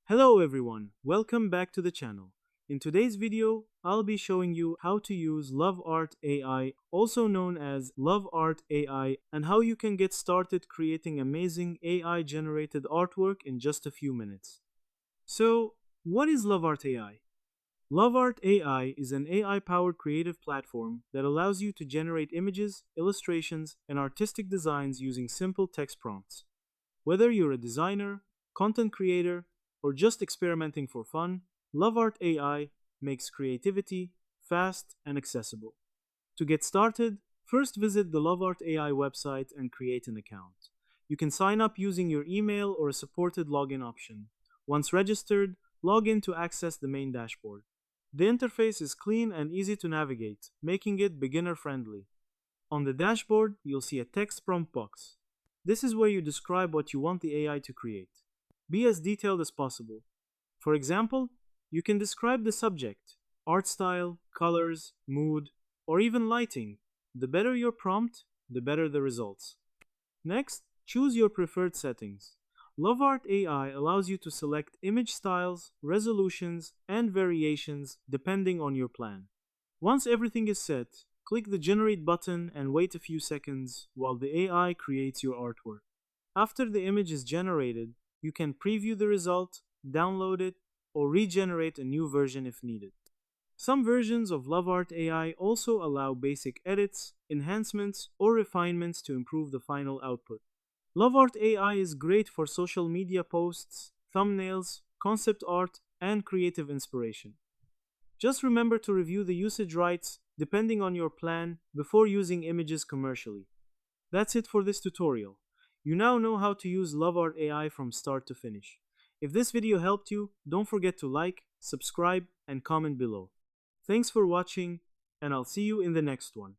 Hello everyone, welcome back to the channel. In today's video, I'll be showing you how to use Loveart AI, also known as Loveart AI, and how you can get started creating amazing AI-generated artwork in just a few minutes. So, what is Loveart AI? Loveart AI is an AI-powered creative platform that allows you to generate images, illustrations, and artistic designs using simple text prompts. Whether you're a designer, content creator, or just experimenting for fun, Loveart AI makes creativity fast and accessible. To get started, first visit the Loveart AI website and create an account. You can sign up using your email or a supported login option. Once registered, log in to access the main dashboard. The interface is clean and easy to navigate, making it beginner friendly. On the dashboard, you'll see a text prompt box. This is where you describe what you want the AI to create. Be as detailed as possible. For example, you can describe the subject, art style, colors, mood, or even lighting. The better your prompt, the better the results. Next, choose your preferred settings. Loveart AI allows you to select image styles, resolutions, and variations depending on your plan. Once everything is set, click the Generate button and wait a few seconds while the AI creates your artwork. After the image is generated, you can preview the result, download it, or regenerate a new version if needed. Some versions of Loveart AI also allow basic edits, enhancements, or refinements to improve the final output. Loveart AI is great for social media posts, thumbnails, concept art, and creative inspiration. Just remember to review the usage rights depending on your plan before using images commercially. That's it for this tutorial. You now know how to use Loveart AI from start to finish. If this video helped you, don't forget to like, subscribe, and comment below. Thanks for watching, and I'll see you in the next one.